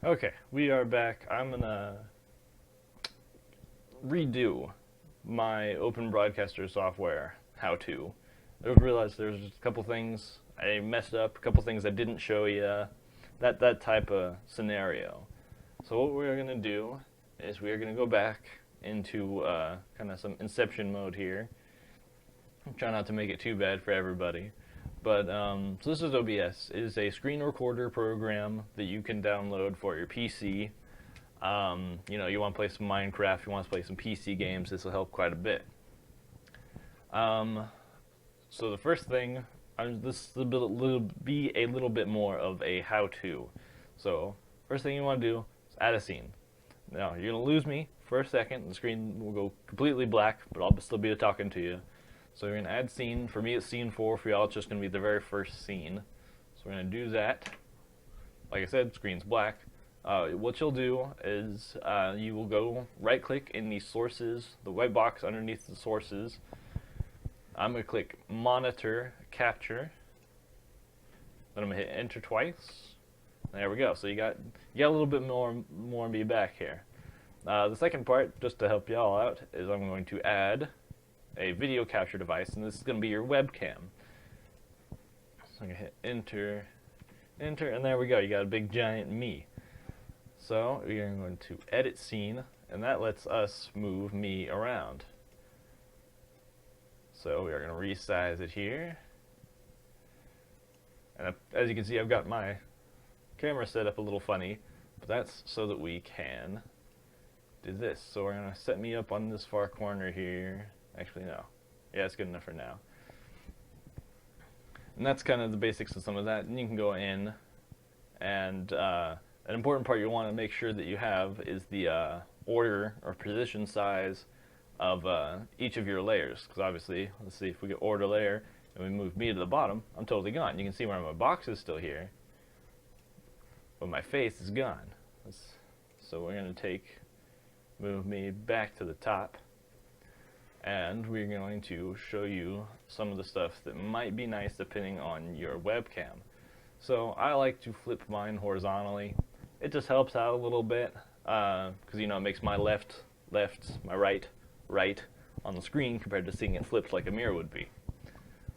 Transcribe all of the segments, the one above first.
Okay, we are back. I'm gonna redo my Open Broadcaster software how-to. I realized there's a couple things I messed up, a couple things I didn't show you, that type of scenario. So what we're gonna do is we're gonna go back into kind of some Inception mode here. Try not to make it too bad for everybody. But so this is OBS. It is a screen recorder program that you can download for your PC. You want to play some Minecraft, you want to play some PC games, this will help quite a bit. So the first thing, this will be a little bit more of a how-to. So first thing you want to do is add a scene. Now you're going to lose me for a second, the screen will go completely black, but I'll still be talking to you. So we're going to add scene. For me it's scene 4, for y'all it's just going to be the very first scene. So we're going to do that. Like I said, screen's black. What you'll do is you will go right click in the sources, the white box underneath the sources. I'm going to click monitor capture. Then I'm going to hit enter twice. There we go. So you got a little bit more of me back here. The second part, just to help y'all out, is I'm going to add a video capture device, and this is going to be your webcam. So I'm going to hit enter, enter, and there we go. You got a big giant me. So we are going to edit scene, and that lets us move me around. So we are going to resize it here. And as you can see, I've got my camera set up a little funny, but that's so that we can do this. So we're going to set me up on this far corner here. Actually, no. Yeah, it's good enough for now. And that's kind of the basics of some of that. And you can go in, and an important part you want to make sure that you have is the order or position size of each of your layers. Because obviously, let's see, if we get order layer and we move me to the bottom, I'm totally gone. You can see where my box is still here, but my face is gone. So we're going to move me back to the top. And we're going to show you some of the stuff that might be nice depending on your webcam. So I like to flip mine horizontally. It just helps out a little bit because it makes my left, my right on the screen compared to seeing it flipped like a mirror would be.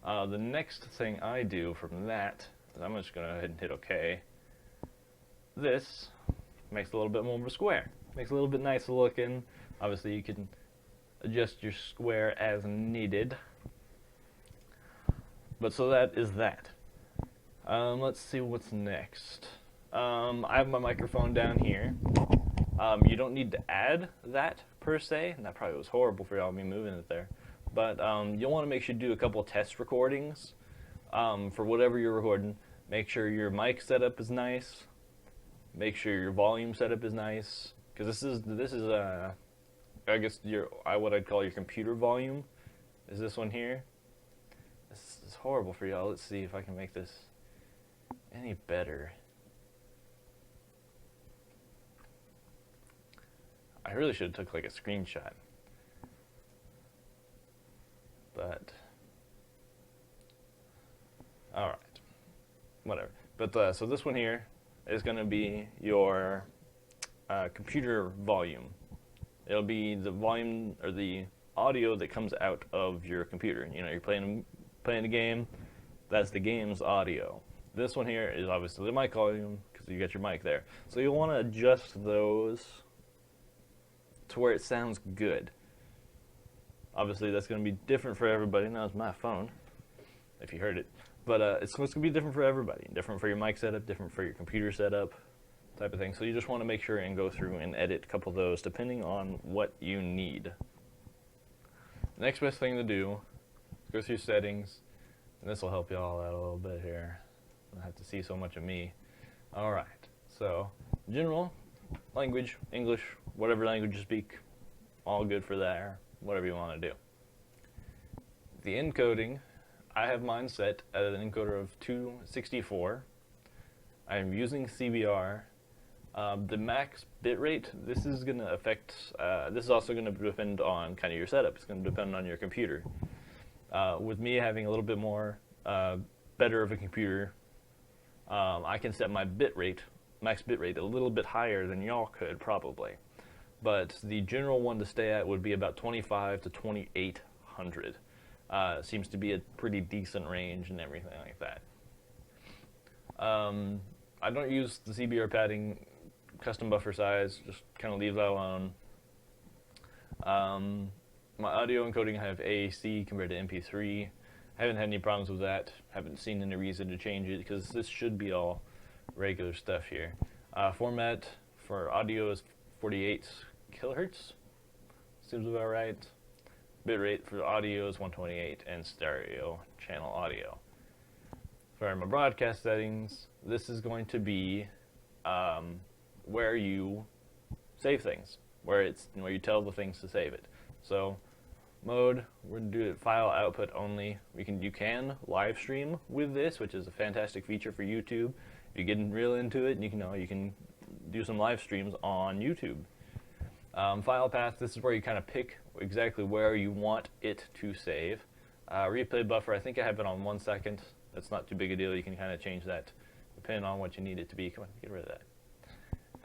The next thing I do from that is I'm just going to go ahead and hit OK. This makes a little bit more of a square. Makes it a little bit nicer looking. Obviously you can adjust your square as needed. But so that is that. Let's see what's next. I have my microphone down here. You don't need to add that per se, and that probably was horrible for y'all, me moving it there. But you'll want to make sure you do a couple of test recordings for whatever you're recording. Make sure your mic setup is nice. Make sure your volume setup is nice, because this is I guess what I'd call your computer volume is this one here. This is horrible for y'all. Let's see if I can make this any better. I really should have took like a screenshot, but all right, whatever. But so this one here is going to be your computer volume. It'll be the volume or the audio that comes out of your computer. You're playing a game, that's the game's audio. This one here is obviously the mic volume because you got your mic there. So you'll want to adjust those to where it sounds good. Obviously that's going to be different for everybody. Now it's my phone, if you heard it. But it's going to be different for everybody. Different for your mic setup, different for your computer setup, type of thing. So you just want to make sure and go through and edit a couple of those depending on what you need. The next best thing to do is go through settings, and this will help you all out a little bit here. I don't have to see so much of me. Alright, so general, language, English, whatever language you speak, all good for there, whatever you want to do. The encoding, I have mine set at an encoder of 264. I am using CBR. The max bitrate, this is going to affect, this is also going to depend on kind of your setup. It's going to depend on your computer. With me having a little bit more better of a computer, I can set my bitrate max bitrate a little bit higher than y'all could probably. But the general one to stay at would be about 25 to 2800. Seems to be a pretty decent range and everything like that. I don't use the CBR padding custom buffer size, just kind of leave that alone. My audio encoding, I have AAC compared to MP3. I haven't had any problems with that. Haven't seen any reason to change it because this should be all regular stuff here. Format for audio is 48 kilohertz. Seems about right. Bitrate for audio is 128 and stereo channel audio. For my broadcast settings, this is going to be where you save things, where you tell the things to save it. So mode, we're gonna do it file output only. You can live stream with this, which is a fantastic feature for YouTube. If you get real into it, you can do some live streams on YouTube. File path, this is where you kind of pick exactly where you want it to save. Replay buffer, I think I have it on 1 second. That's not too big a deal. You can kind of change that depending on what you need it to be. Come on, get rid of that.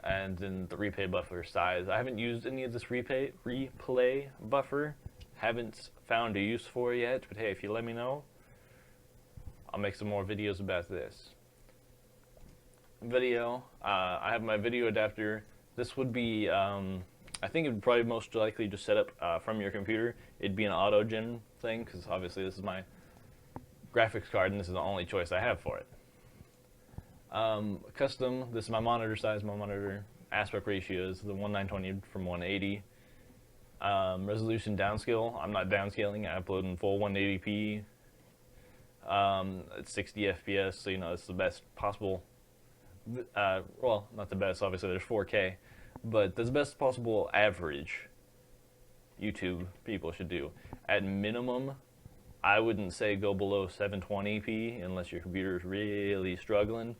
And then the replay buffer size. I haven't used any of this replay buffer. Haven't found a use for it yet, but hey, if you let me know, I'll make some more videos about this. Video, I have my video adapter. This would be, I think it would probably most likely just set up from your computer. It'd be an auto gen thing, because obviously this is my graphics card and this is the only choice I have for it. Custom, this is my monitor size, my monitor aspect ratio is the 1920 from 180. Resolution downscale, I'm not downscaling, I upload in full 180p. It's 60 FPS, so it's the best possible, well, not the best, obviously there's 4K, but that's the best possible average YouTube people should do. At minimum, I wouldn't say go below 720p unless your computer is really struggling,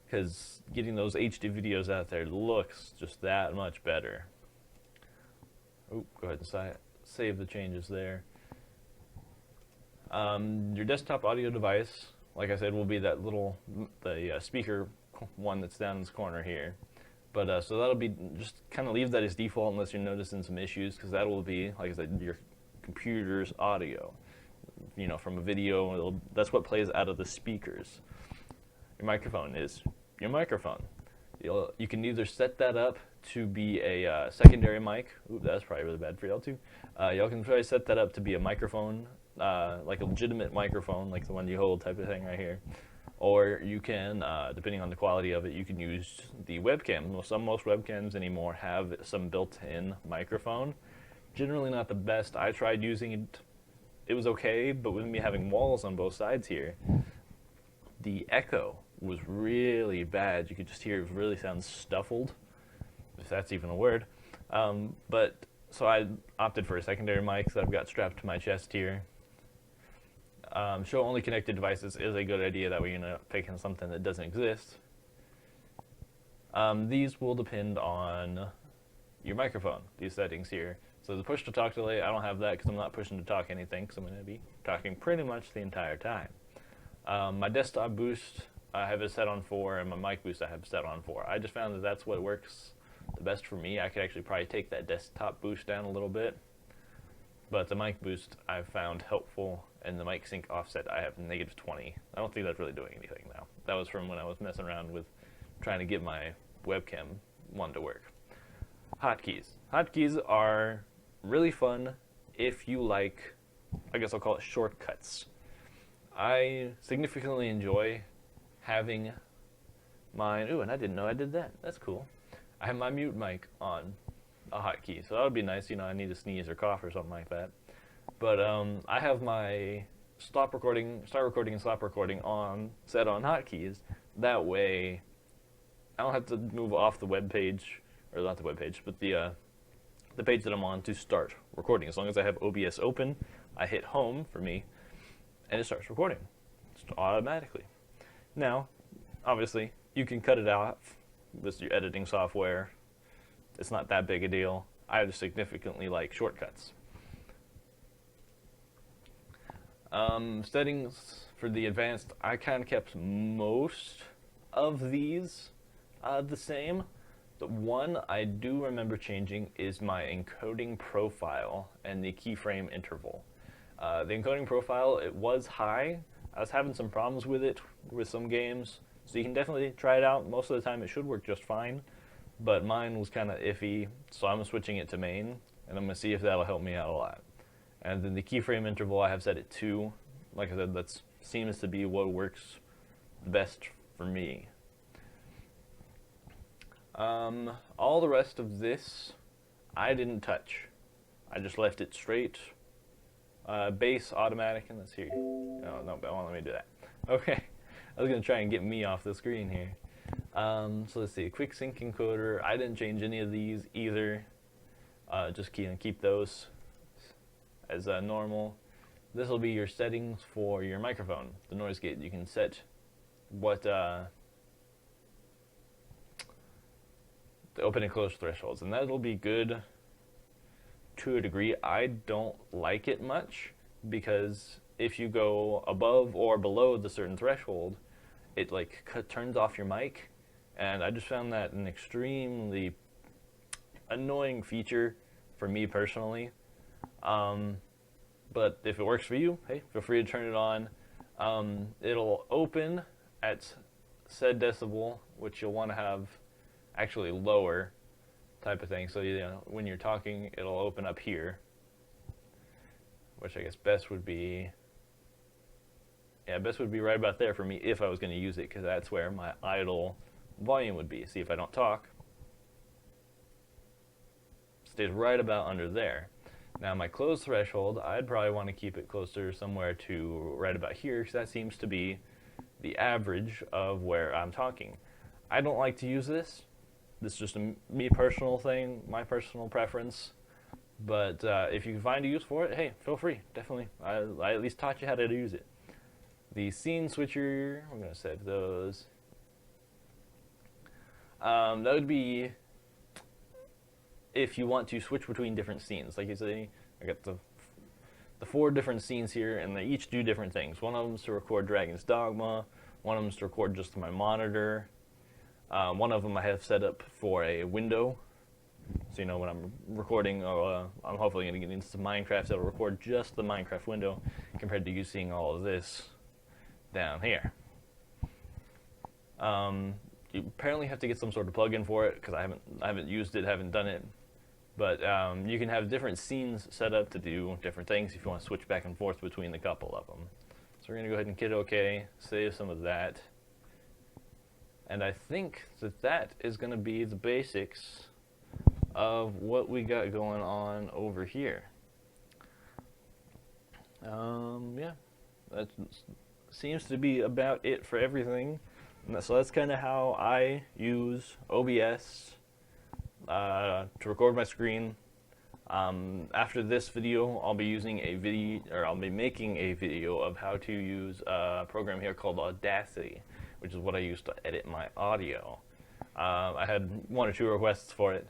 because getting those HD videos out there looks just that much better. Go ahead and save the changes there. Your desktop audio device, like I said, will be that the speaker one that's down in this corner here. But so that'll be, just kind of leave that as default unless you're noticing some issues, because that will be, like I said, your computer's audio. From a video, that's what plays out of the speakers. Your microphone is your microphone. You can either set that up to be a secondary mic. Ooh, that's probably really bad for y'all too. Y'all can probably set that up to be a microphone, like a legitimate microphone, like the one you hold type of thing right here. Or you can, depending on the quality of it, you can use the webcam. Most webcams anymore have some built-in microphone. Generally not the best. I tried using it. It was okay, but with me having walls on both sides here, the echo was really bad. You could just hear it really sounds stuffled, if that's even a word. So I opted for a secondary mic that I've got strapped to my chest here. Show only connected devices is a good idea. That way you're not picking something that doesn't exist. These will depend on your microphone, these settings here. So the push to talk delay, I don't have that because I'm not pushing to talk anything, because I'm going to be talking pretty much the entire time. My desktop boost, I have it set on 4, and my mic boost I have set on 4. I just found that that's what works the best for me. I could actually probably take that desktop boost down a little bit, but the mic boost I've found helpful, and the mic sync offset I have -20. I don't think that's really doing anything now. That was from when I was messing around with trying to get my webcam one to work. Hotkeys. Hotkeys are really fun if you like, I guess I'll call it shortcuts. I significantly enjoy having mine. Ooh, and I didn't know I did that. That's cool. I have my mute mic on a hotkey, so that would be nice. I need to sneeze or cough or something like that. But I have my start recording, and stop recording set on hotkeys. That way, I don't have to move off the web page, or not the web page, but the page that I'm on to start recording. As long as I have OBS open, I hit home for me, and it starts recording just automatically. Now, obviously, you can cut it out with your editing software. It's not that big a deal. I just significantly like shortcuts. Settings for the advanced, I kind of kept most of these The same. The one I do remember changing is my encoding profile and the keyframe interval. The encoding profile, it was high. I was having some problems with it with some games, so you can definitely try it out. Most of the time it should work just fine, but mine was kind of iffy, so I'm switching it to main, and I'm going to see if that'll help me out a lot. And then the keyframe interval, I have set it 2. Like I said, that seems to be what works the best for me. All the rest of this, I didn't touch. I just left it straight. Bass, automatic, and let's see. Oh, no, but let me do that. Okay, I was going to try and get me off the screen here. So let's see, quick sync encoder. I didn't change any of these either. Just keep those as normal. This will be your settings for your microphone, the noise gate. You can set what the open and close thresholds, and that'll be good to a degree. I don't like it much because if you go above or below the certain threshold, it like turns off your mic, and I just found that an extremely annoying feature for me personally. But if it works for you, hey, feel free to turn it on. It'll open at said decibel, which you'll want to have actually lower type of thing. So when you're talking, it'll open up here, which I guess best would be right about there for me if I was going to use it, because that's where my idle volume would be. See, if I don't talk, it stays right about under there. Now my close threshold, I'd probably want to keep it closer somewhere to right about here, because that seems to be the average of where I'm talking. I don't like to use this. This is just a me personal thing, my personal preference. But if you can find a use for it, hey, feel free, definitely. I at least taught you how to use it. The scene switcher, we're going to save those. That would be if you want to switch between different scenes. Like you say, I got the 4 different scenes here, and they each do different things. One of them is to record Dragon's Dogma. One of them is to record just my monitor. One of them I have set up for a window. So, when I'm recording, I'm hopefully going to get into some Minecraft, it'll record just the Minecraft window compared to you seeing all of this down here. You apparently have to get some sort of plugin for it, because I haven't used it, haven't done it. But you can have different scenes set up to do different things if you want to switch back and forth between the couple of them. So we're going to go ahead and hit OK, save some of that. And I think that is going to be the basics of what we got going on over here. Yeah, that seems to be about it for everything. So that's kind of how I use OBS to record my screen. After this video, I'll be making a video of how to use a program here called Audacity, which is what I use to edit my audio. I had 1 or 2 requests for it,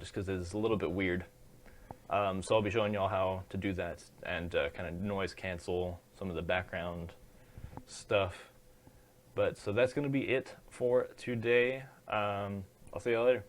just because it's a little bit weird. So I'll be showing y'all how to do that and kind of noise cancel some of the background stuff. But so that's going to be it for today. I'll see y'all later.